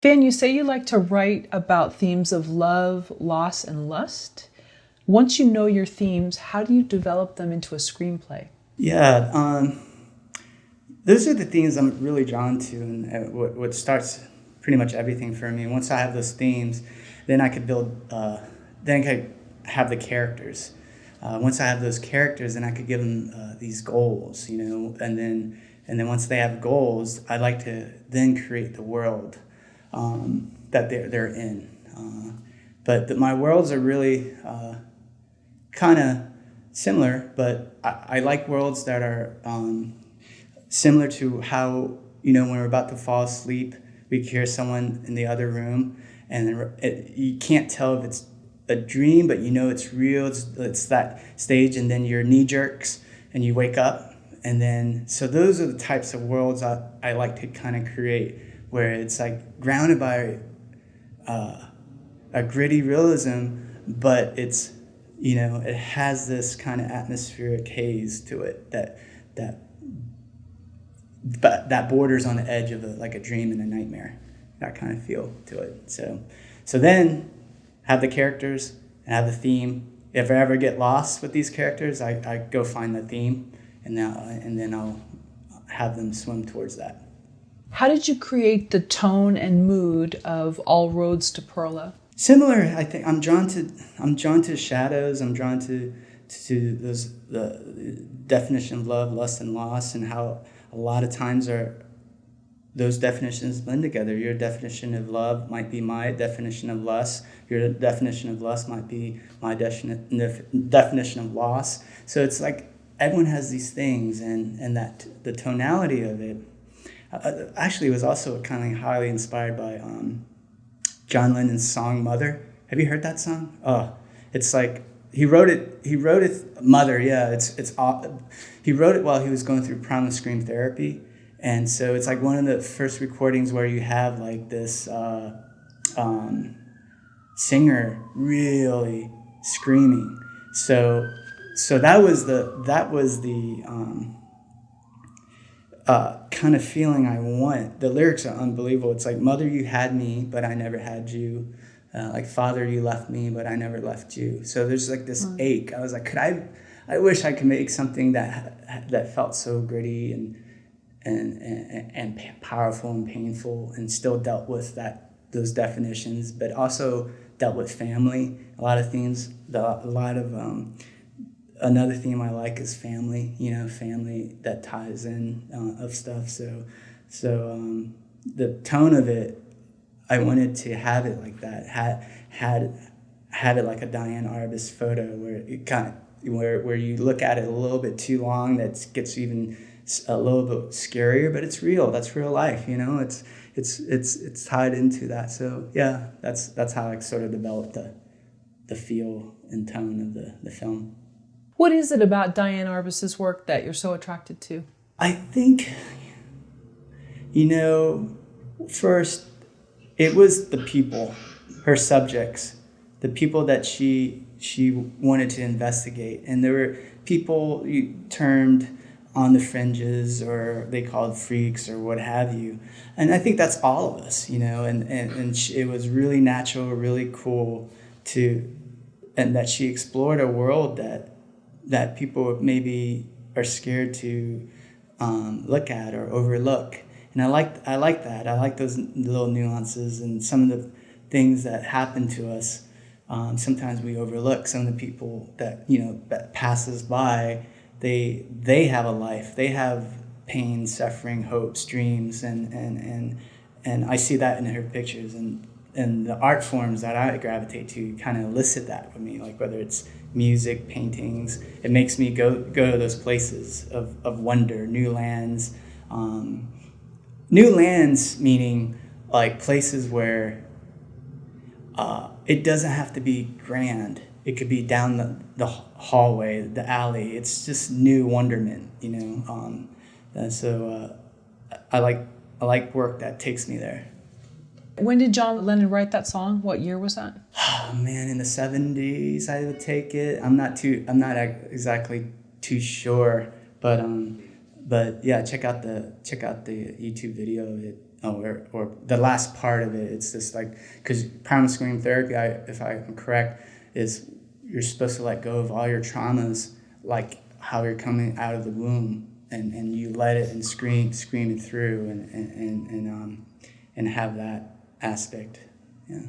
Fan, you say you like to write about themes of love, loss, and lust. Once you know your themes, how do you develop them into a screenplay? Yeah, those are the themes I'm really drawn to, and what starts pretty much everything for me. Once I have those themes, then I could build, then I could have the characters. Once I have those characters, then I could give them these goals, and then once they have goals, I like to then create the world that they're in. But my worlds are really kind of similar, but I like worlds that are similar to how, when we're about to fall asleep, we hear someone in the other room, and you can't tell if it's a dream, but it's real. It's that stage, and then your knee jerks, and you wake up. And then, so those are the types of worlds I like to kind of create, where it's like grounded by a gritty realism, but it's, it has this kind of atmospheric haze to it that borders on the edge of like a dream and a nightmare, that kind of feel to it. So then have the characters and have the theme. If I ever get lost with these characters, I go find the theme, and then I'll have them swim towards that. How did you create the tone and mood of All Roads to Perla? Similar, I think. I'm drawn to shadows. I'm drawn to the definition of love, lust, and loss, and how a lot of times those definitions blend together. Your definition of love might be my definition of lust. Your definition of lust might be my definition of loss. So it's like everyone has these things, and that the tonality of it actually was also kind of highly inspired by John Lennon's song "Mother." Have you heard that song? Oh, it's like he wrote it. Mother, yeah. He wrote it while he was going through primal scream therapy, and so it's like one of the first recordings where you have like this singer really screaming. So that was the kind of feeling I want. The lyrics are unbelievable. It's like, "Mother, you had me, but I never had you. Like, Father, you left me, but I never left you." So there's like this ache. I was like, I wish I could make something that felt so gritty and powerful and painful, and still dealt with those definitions, but also dealt with family. A lot of themes, another theme I like is family, family that ties in of stuff. So the tone of it, I wanted to have it like that. Have it like a Diane Arbus photo, where it where you look at it a little bit too long, that gets even a little bit scarier, but it's real. That's real life, It's tied into that. So yeah, that's how I sort of developed the feel and tone of the film. What is it about Diane Arbus's work that you're so attracted to? I think, first, it was the people, her subjects, the people that she wanted to investigate. And there were people termed on the fringes, or they called freaks, or what have you. And I think that's all of us, and it was really natural, really cool and that she explored a world that people maybe are scared to look at or overlook. And I like that. I like those little nuances and some of the things that happen to us. Sometimes we overlook some of the people that passes by. They have a life. They have pain, suffering, hopes, dreams, and I see that in her pictures, and the art forms that I gravitate to kind of elicit that with me. Like whether it's music, paintings, it makes me go to those places of wonder, new lands. New lands meaning like places where it doesn't have to be grand. It could be down the hallway, the alley. It's just new wonderment, And so I like work that takes me there. When did John Lennon write that song? What year was that? Oh man, in the 70s, I would take it. I'm not exactly too sure, but yeah, check out the YouTube video of it. or the last part of it. It's just like, because primal scream therapy, if I'm correct, is you're supposed to let go of all your traumas, like how you're coming out of the womb, and you let it and scream it through, and have that aspect. Yeah.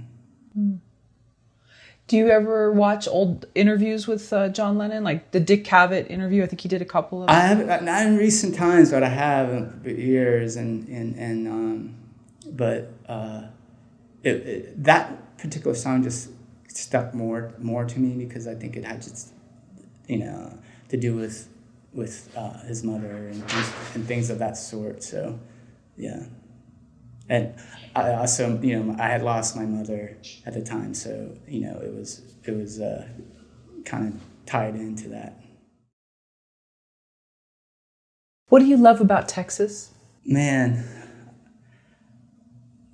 Do you ever watch old interviews with John Lennon, like the Dick Cavett interview? I think he did a couple of them. I have not in recent times, but I have for years, that particular song just stuck more to me because I think it had just to do with his mother and things of that sort. So yeah. And I also, I had lost my mother at the time, so it was kind of tied into that. What do you love about Texas? Man,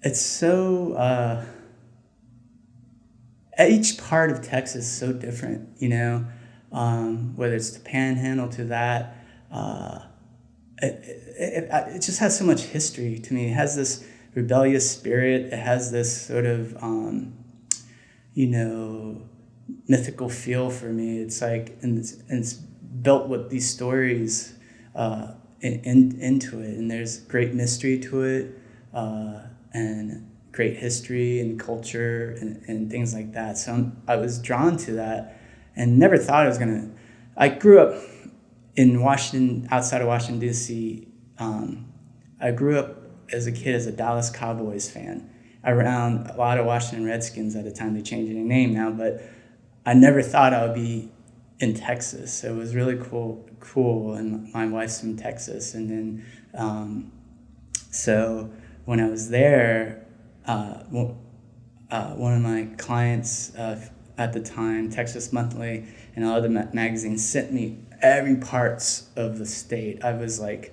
it's so each part of Texas is so different, whether it's the Panhandle to that. It just has so much history to me. It has this rebellious spirit. It has this sort of, mythical feel for me. It's like, and it's built with these stories into it. And there's great mystery to it, and great history and culture and things like that. So I was drawn to that and never thought I was going to. I grew up in Washington, outside of Washington, D.C. I grew up as a kid as a Dallas Cowboys fan, around a lot of Washington Redskins at the time. They changed their name now, but I never thought I would be in Texas. So it was really cool. And my wife's from Texas. And then, so when I was there, one of my clients at the time, Texas Monthly and other magazines, sent me every parts of the state. I was like,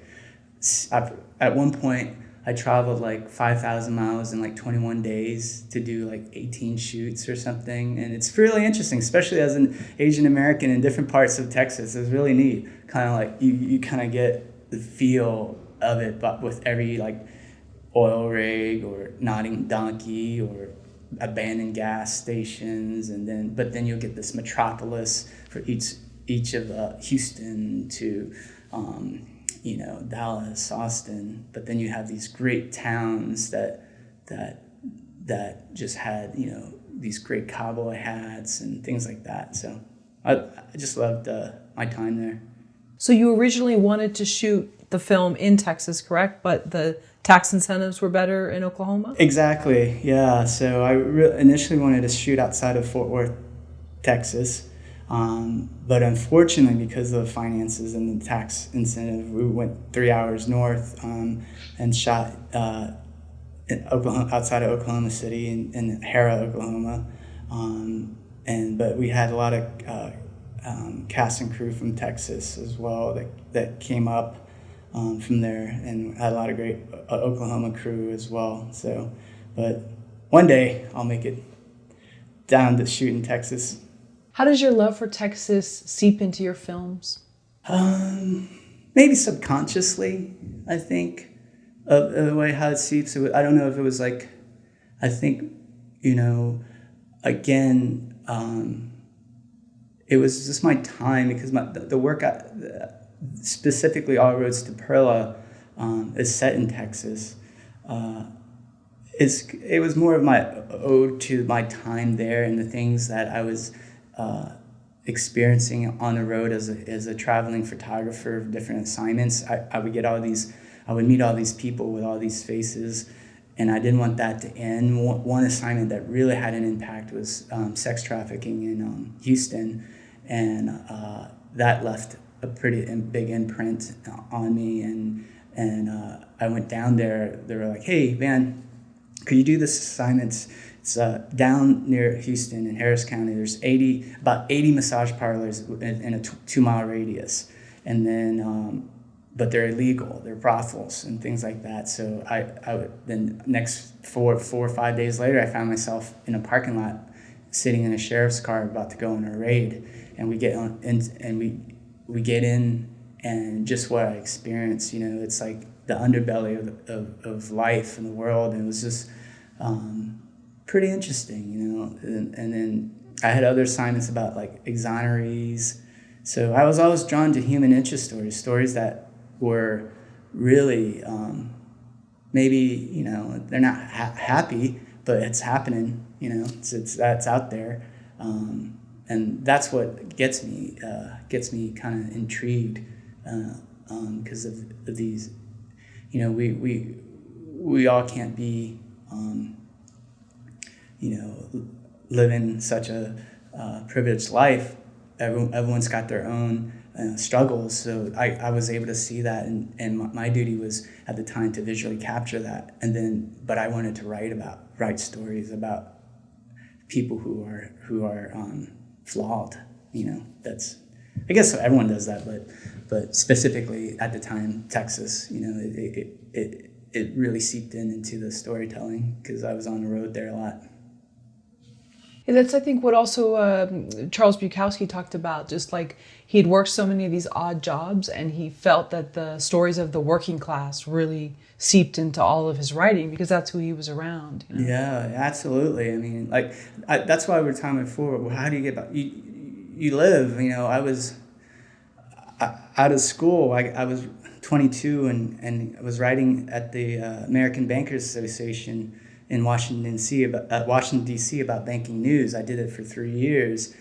at one point, I traveled like 5,000 miles in like 21 days to do like 18 shoots or something. And it's really interesting, especially as an Asian American in different parts of Texas. It's really neat. Kind of like you kind of get the feel of it, but with every like oil rig or nodding donkey or abandoned gas stations. But then you'll get this metropolis for each of Houston to, Dallas, Austin, but then you have these great towns that just had, these great cowboy hats and things like that. So I just loved my time there. So you originally wanted to shoot the film in Texas, correct? But the tax incentives were better in Oklahoma? Exactly, yeah. So I initially wanted to shoot outside of Fort Worth, Texas. But unfortunately, because of the finances and the tax incentive, we went 3 hours north and shot in Oklahoma, outside of Oklahoma City in Harrah, Oklahoma. But we had a lot of cast and crew from Texas as well that came up from there, and had a lot of great Oklahoma crew as well. So, but one day I'll make it down to shoot in Texas. How does your love for Texas seep into your films? Maybe subconsciously, I think, of the way how it seeps. I don't know if it was like, I think, again, it was just my time, because the work, specifically All Roads to Pearla, is set in Texas. It was more of my ode to my time there and the things that I was experiencing on the road as a traveling photographer of different assignments. I would meet all these people with all these faces, and I didn't want that to end. One assignment that really had an impact was sex trafficking in Houston, and that left a pretty big imprint on me. And I went down there. They were like, "Hey, man, could you do this assignment? It's down near Houston in Harris County. There's about 80 massage parlors in a 2-mile radius. And then, but they're illegal. They're brothels and things like that." So then next 4 or 5 days later, I found myself in a parking lot sitting in a sheriff's car about to go on a raid. And we get on, and we get in, and just what I experienced, it's like the underbelly of life and the world, and it was just pretty interesting, you know. And then I had other assignments about like exonerees. So I was always drawn to human interest stories that were really maybe, you know, they're not happy, but it's happening, you know, it's that's out there. And that's what gets me kind of intrigued, because of these, you know, we all can't be, you know, living such a privileged life. Everyone's got their own struggles. So I was able to see that, and my duty was at the time to visually capture that. And then, but I wanted to write stories about people who are flawed. You know, that's, I guess everyone does that, but specifically at the time, Texas, you know, it really seeped into the storytelling because I was on the road there a lot. Yeah, that's, I think, what also Charles Bukowski talked about, just like he had worked so many of these odd jobs, and he felt that the stories of the working class really seeped into all of his writing because that's who he was around. You know? Yeah, absolutely. I mean, like, that's why we were talking before. Well, how do you get back? You live, you know, I was out of school. I was 22 and I was writing at the American Bankers Association in Washington, D.C. about banking news. I did it for 3 years,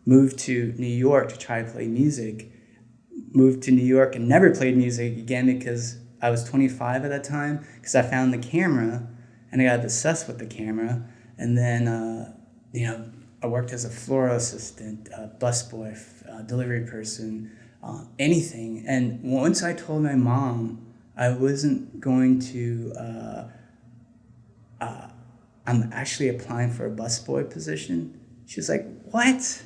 moved to New York to try to play music, moved to New York and never played music again because I was 25 at that time, because I found the camera and I got obsessed with the camera. And then, you know, I worked as a floral assistant, busboy, delivery person, anything. And once I told my mom I wasn't going to, I'm actually applying for a busboy position, she was like, "What?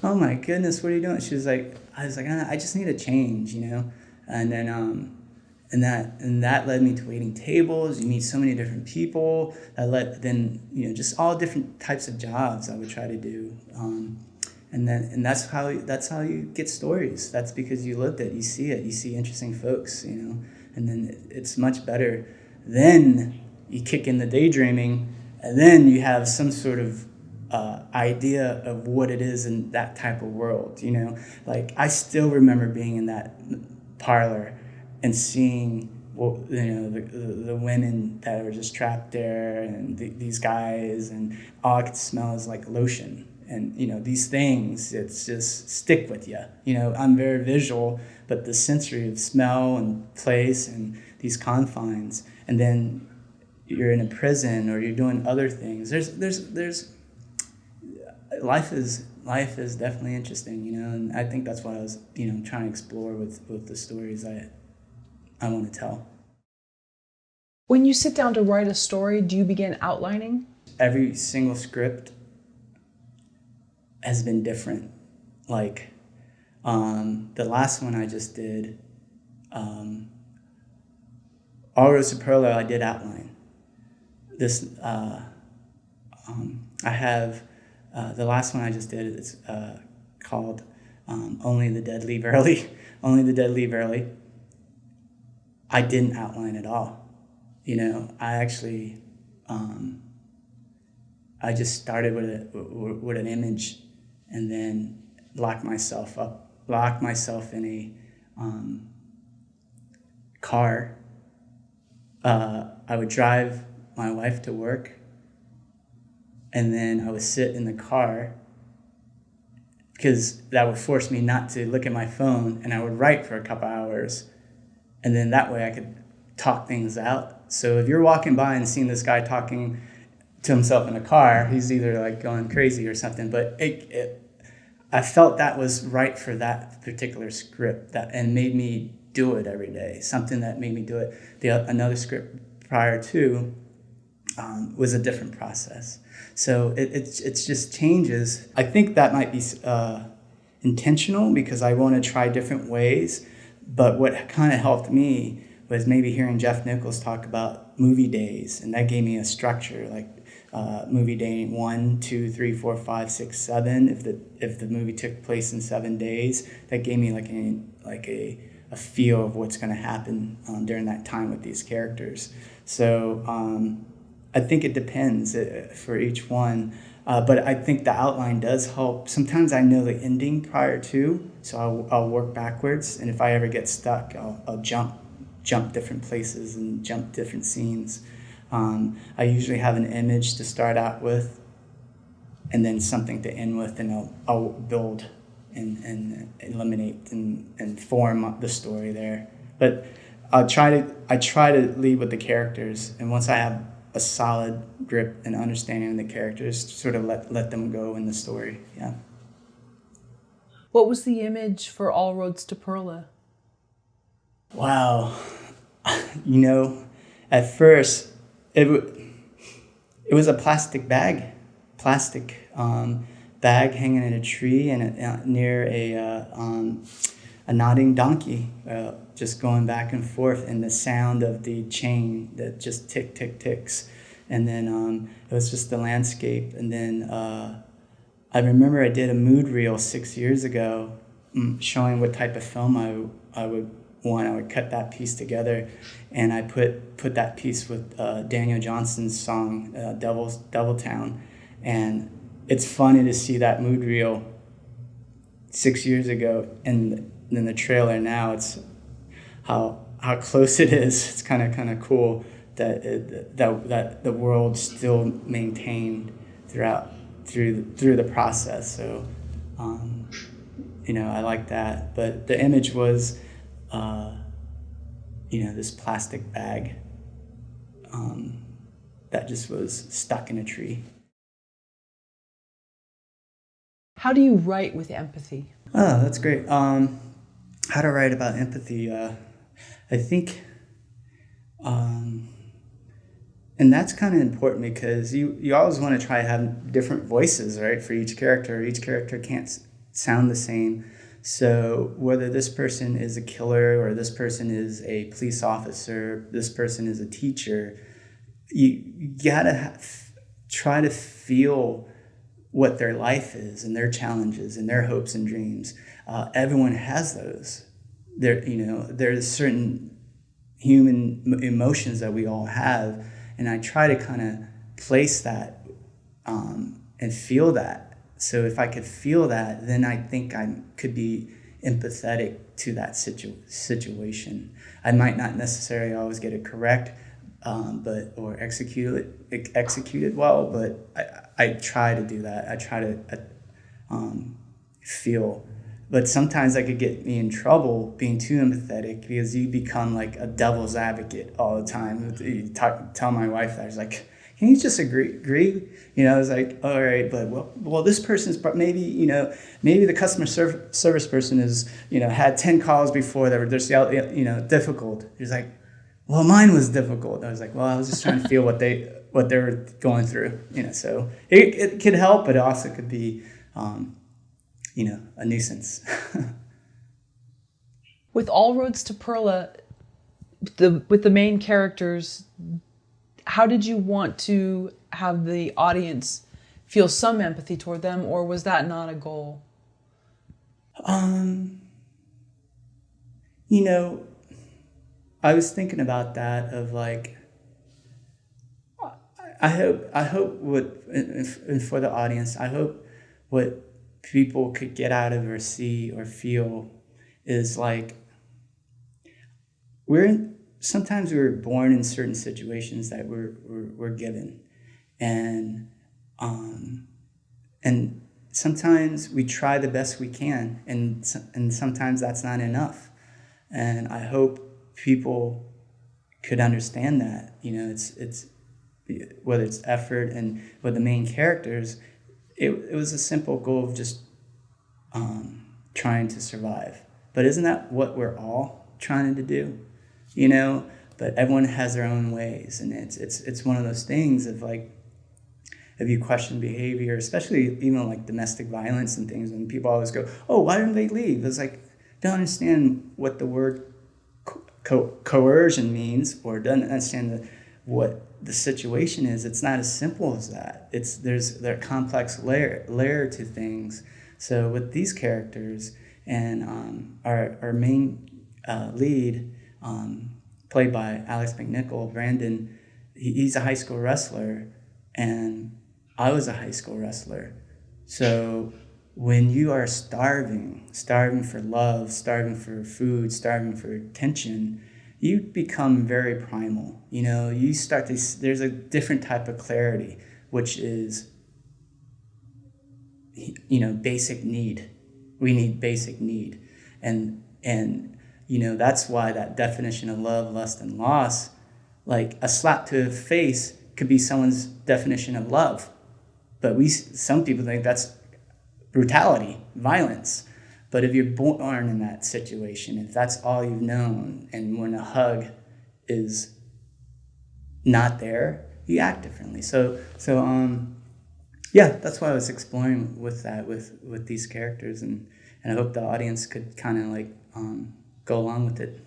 Oh my goodness, what are you doing?" She was like, I was like, I just need a change, you know? And then, and that led me to waiting tables. You meet so many different people. Then, you know, just all different types of jobs I would try to do. And that's how you get stories. That's because you lived it. You see it. You see interesting folks, you know. And then it's much better. Then you kick in the daydreaming, and then you have some sort of idea of what it is in that type of world, you know. Like, I still remember being in that parlor and seeing, well, you know, the women that were just trapped there, and these guys, and all I could smell is like lotion. And, you know, these things, it's just stick with you. You know, I'm very visual, but the sensory of smell and place and these confines, and then you're in a prison or you're doing other things. There's life is definitely interesting, you know, and I think that's what I was, you know, trying to explore with the stories I want to tell. When you sit down to write a story, do you begin outlining? Every single script has been different. Like, the last one I just did, ROADS to PEARLA, I did outline. This, I have, the last one I just did, it's called Only the Dead Leave Early. Only the Dead Leave Early. I didn't outline at all. You know, I actually, I just started with an image, and then locked myself in a car. I would drive my wife to work, and then I would sit in the car because that would force me not to look at my phone, and I would write for a couple hours, and then that way I could talk things out. So if you're walking by and seeing this guy talking to himself in a car, he's either like going crazy or something, but I felt that was right for that particular script, and made me do it every day, something that made me do it. Another script prior to was a different process. So it's just changes. I think that might be intentional because I want to try different ways, but what kind of helped me was maybe hearing Jeff Nichols talk about movie days, and that gave me a structure, like movie day 1, 2, 3, 4, 5, 6, 7. If the movie took place in 7 days, that gave me like a a feel of what's going to happen during that time with these characters. So I think it depends for each one. But I think the outline does help. Sometimes I know the ending prior to, so I'll work backwards. And if I ever get stuck, I'll jump different places and jump different scenes. I usually have an image to start out with, and then something to end with, and I'll build and eliminate and form the story there. But I try to lead with the characters, and once I have a solid grip and understanding of the characters, sort of let them go in the story. Yeah. What was the image for All Roads to Perla? Wow. At first it was a plastic bag hanging in a tree and near a nodding donkey, just going back and forth, and the sound of the chain that just ticks. And then it was just the landscape. And then I remember I did a mood reel 6 years ago showing what type of film I would want. I would cut that piece together, and I put that piece with Daniel Johnson's song, Devil Town. And it's funny to see that mood reel 6 years ago and then the trailer now. It's how close it is. It's kind of cool that that the world still maintained through the process. So I like that. But the image was this plastic bag that just was stuck in a tree. How do you write with empathy? Oh, that's great. How to write about empathy? I think, and that's kind of important because you always want to try to have different voices, right, for each character. Each character can't sound the same. So whether this person is a killer or this person is a police officer, this person is a teacher, you gotta try to feel what their life is and their challenges and their hopes and dreams. Everyone has those. There's certain human emotions that we all have, and I try to kind of place that and feel that. So if I could feel that, then I think I could be empathetic to that situation. I might not necessarily always get it correct, or execute it well, but I try to do that. I try to feel. But sometimes that could get me in trouble being too empathetic because you become like a devil's advocate all the time. You tell my wife that. I was like, can you just agree? I was like, all right, but well, this person's maybe the customer service person is had 10 calls before that were just difficult. He's like, well, mine was difficult. I was like, well, I was just trying to feel what they were going through. So it could help, but it also could be a nuisance. With All Roads to Perla, with the main characters, how did you want to have the audience feel some empathy toward them, or was that not a goal? I was thinking about that of like, I hope and for the audience, I hope what people could get out of or see or feel is like sometimes we're born in certain situations that we're given, and sometimes we try the best we can, and sometimes that's not enough. And I hope people could understand that. It's whether it's effort, and with the main characters, it was a simple goal of just trying to survive. But isn't that what we're all trying to do? But everyone has their own ways, and it's one of those things of like, if you question behavior, especially even like domestic violence and things, and people always go, oh, why didn't they leave? It's like, don't understand what the word coercion means, or doesn't understand what the situation is. It's not as simple as that. There's a complex layer to things. So with these characters and our main lead, played by Alex MacNicoll, Brandon, he's a high school wrestler, and I was a high school wrestler. So when you are starving for love, starving for food, starving for attention, you become very primal. You know, you start to, there's a different type of clarity, which is, you know, basic need. We need basic need. And you know, that's why that definition of love, lust, and loss, like a slap to the face could be someone's definition of love. But some people think that's brutality, violence. But if you're born in that situation, if that's all you've known, and when a hug is not there, you act differently. So yeah, that's why I was exploring with that, with these characters, and I hope the audience could kind of like go along with it.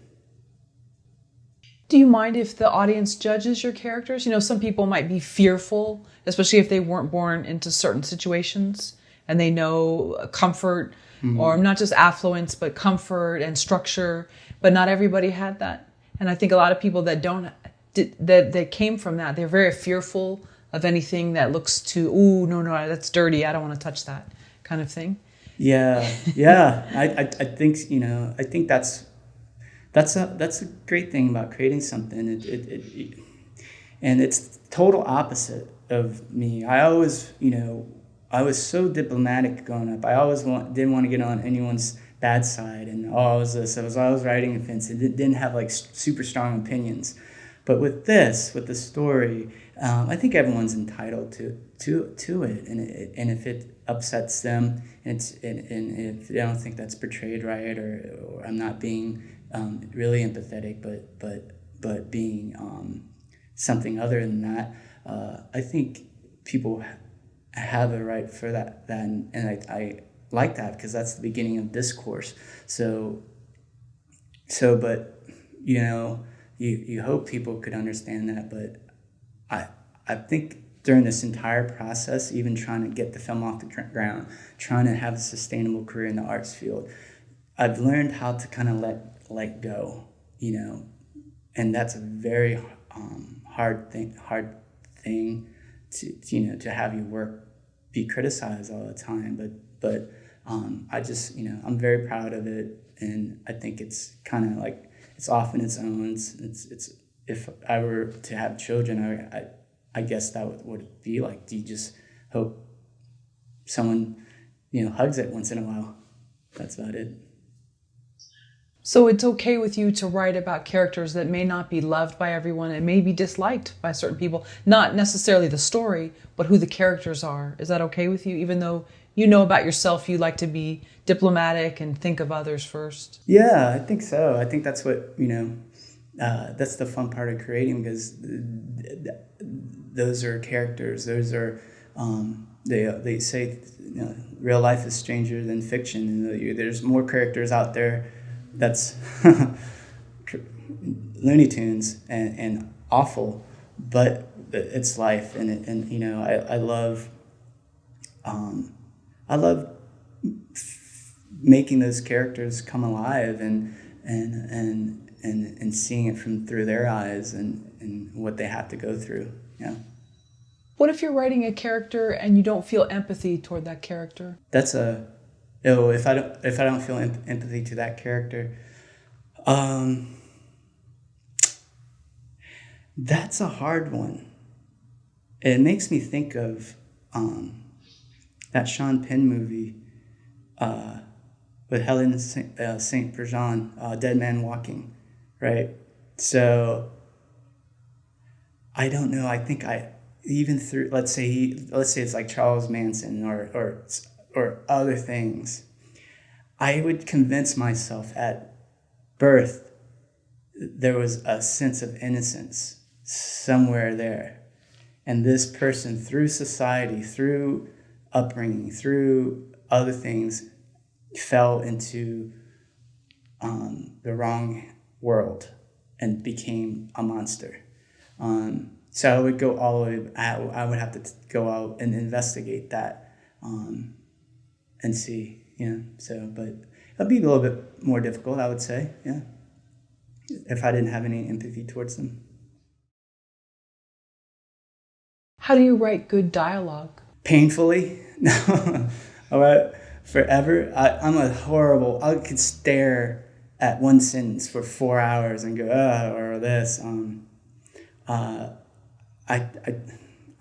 Do you mind if the audience judges your characters? You know, some people might be fearful, especially if they weren't born into certain situations and they know comfort, or not just affluence, but comfort and structure. But not everybody had that. And I think a lot of people that that came from that, they're very fearful of anything that looks too, ooh, no, that's dirty, I don't want to touch that kind of thing. Yeah. I think, you know, I think that's a great thing about creating something. And it's total opposite of me. I always, you know, I was so diplomatic growing up. I always didn't want to get on anyone's bad side, and I was always writing offensive. Didn't have like super strong opinions. But with the story, I think everyone's entitled to it, and if it upsets them, and if they don't think that's portrayed right, or I'm not being really empathetic, but being something other than that, I think people have a right for that, and I like that, because that's the beginning of discourse. So but you know, you hope people could understand that, but I think during this entire process, even trying to get the film off the ground, trying to have a sustainable career in the arts field, I've learned how to kind of let go, you know, and that's a very hard thing to you know, to have your work be criticized all the time, but I just, you know, I'm very proud of it, and I think it's kind of like, it's off in its own. It's if I were to have children, I guess that would be like, do you just hope someone, you know, hugs it once in a while? That's about it. So it's okay with you to write about characters that may not be loved by everyone and may be disliked by certain people, not necessarily the story, but who the characters are. Is that okay with you? Even though you know about yourself, you like to be diplomatic and think of others first. Yeah, I think so. I think that's what, you know, that's the fun part of creating, because those are characters. Those are, they say, you know, real life is stranger than fiction. And there's more characters out there that's Looney Tunes and awful, but it's life, and you know, I love making those characters come alive, and seeing it through their eyes, and what they have to go through. Yeah. What if you're writing a character and you don't feel empathy toward that character? If I don't feel empathy to that character, that's a hard one. It makes me think of that Sean Penn movie with Helen St. Bergeron, Dead Man Walking, right? So I don't know. I think even through, let's say it's like Charles Manson or other things, I would convince myself at birth there was a sense of innocence somewhere there. And this person, through society, through upbringing, through other things, fell into the wrong world and became a monster. So I would go all the way, I would have to go out and investigate that and see, you know, so, but it'll be a little bit more difficult, I would say, yeah. if I didn't have any empathy towards them. How do you write good dialogue? Painfully. No. Forever. I could stare at one sentence for 4 hours and go, or this. I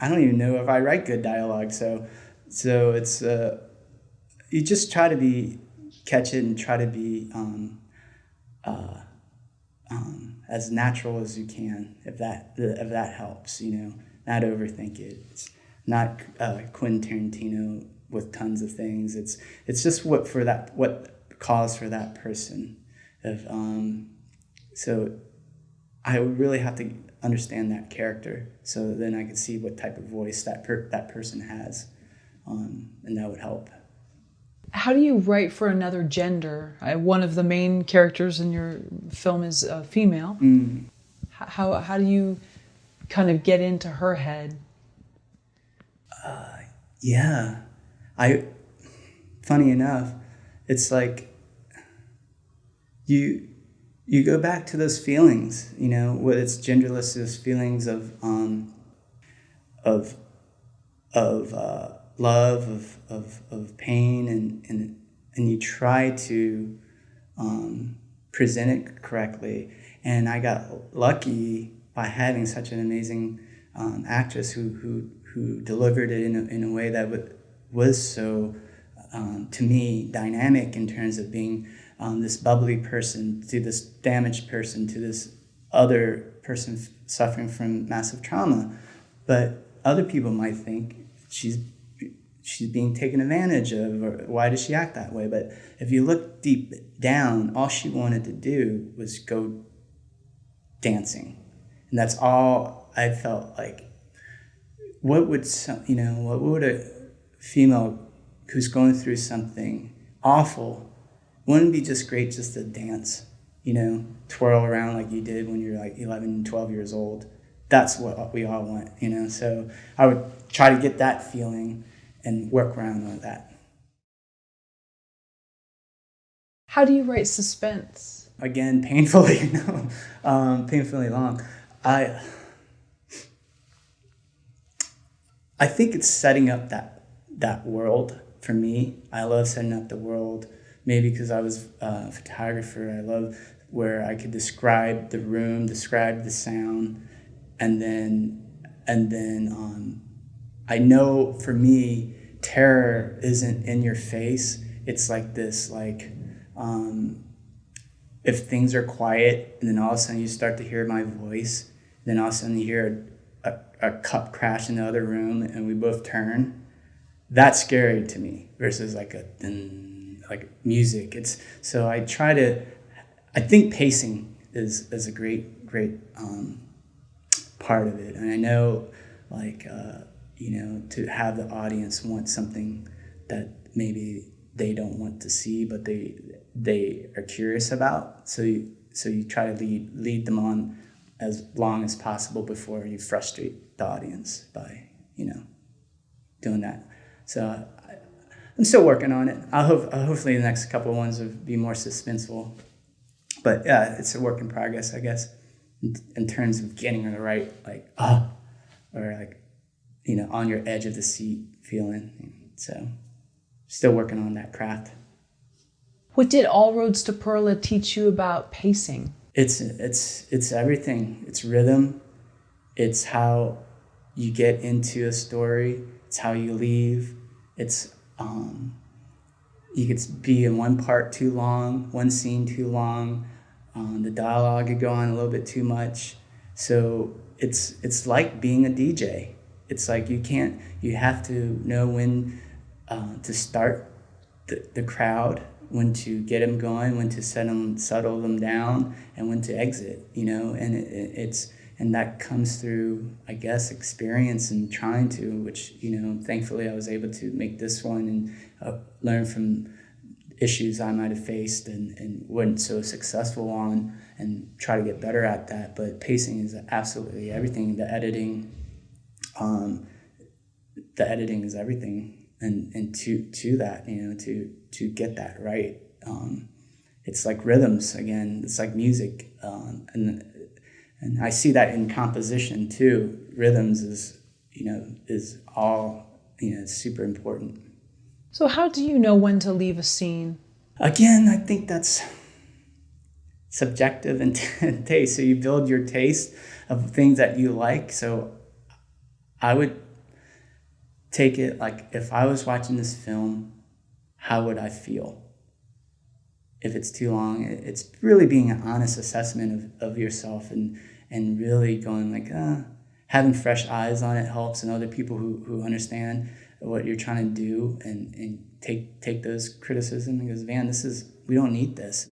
don't even know if I write good dialogue. So it's, you just try to catch it and try to be as natural as you can, if that helps, not overthink it. It's not Quentin Tarantino with tons of things. It's just what calls for that person. So I would really have to understand that character, so then I could see what type of voice that person has, and that would help. How do you write for another gender? One of the main characters in your film is a female. Mm. How do you kind of get into her head? Yeah. Funny enough, it's like you go back to those feelings, what it's genderless, those feelings of love, of pain, and you try to present it correctly. And I got lucky by having such an amazing actress who delivered it in a way that was so, to me, dynamic in terms of being this bubbly person to this damaged person to this other person suffering from massive trauma. But other people might think she's being taken advantage of, or why does she act that way? But if you look deep down, all she wanted to do was go dancing. And that's all I felt like. What would a female who's going through something awful, wouldn't it be just great just to dance, twirl around like you did when you're like 11, 12 years old? That's what we all want, So I would try to get that feeling and work around on that. How do you write suspense? Again, painfully, painfully long. I think it's setting up that world for me. I love setting up the world, maybe because I was a photographer. I love where I could describe the room, describe the sound, and then I know for me, terror isn't in your face. It's like this, if things are quiet and then all of a sudden you start to hear my voice, then all of a sudden you hear a cup crash in the other room and we both turn. That's scary to me versus like music. So I think pacing is a great part of it. And I know to have the audience want something that maybe they don't want to see, but they are curious about. So you try to lead them on as long as possible before you frustrate the audience by, doing that. So I'm still working on it. Hopefully the next couple of ones will be more suspenseful. But yeah, it's a work in progress, I guess, in terms of getting it right, or on your edge of the seat feeling. So still working on that craft. What did All Roads to Pearla teach you about pacing? It's everything. It's rhythm. It's how you get into a story. It's how you leave. It's you could be in one part too long, one scene too long. The dialogue could go on a little bit too much. So it's like being a DJ. It's like you have to know when to start the crowd, when to get them going, when to settle them down, and when to exit, and that comes through, I guess, experience and trying to, which, thankfully I was able to make this one and learn from issues I might have faced and wasn't so successful on, and try to get better at that. But pacing is absolutely everything. The editing is everything. And to that, to get that right, it's like rhythms again. It's like music, and I see that in composition too. Rhythms is all, it's super important. So how do you know when to leave a scene? Again, I think that's subjective and taste. So you build your taste of things that you like. So I would take it like, if I was watching this film, how would I feel? If it's too long, it's really being an honest assessment of yourself, and really going like, having fresh eyes on it helps, and other people who understand what you're trying to do, and take those criticism and goes, man, we don't need this.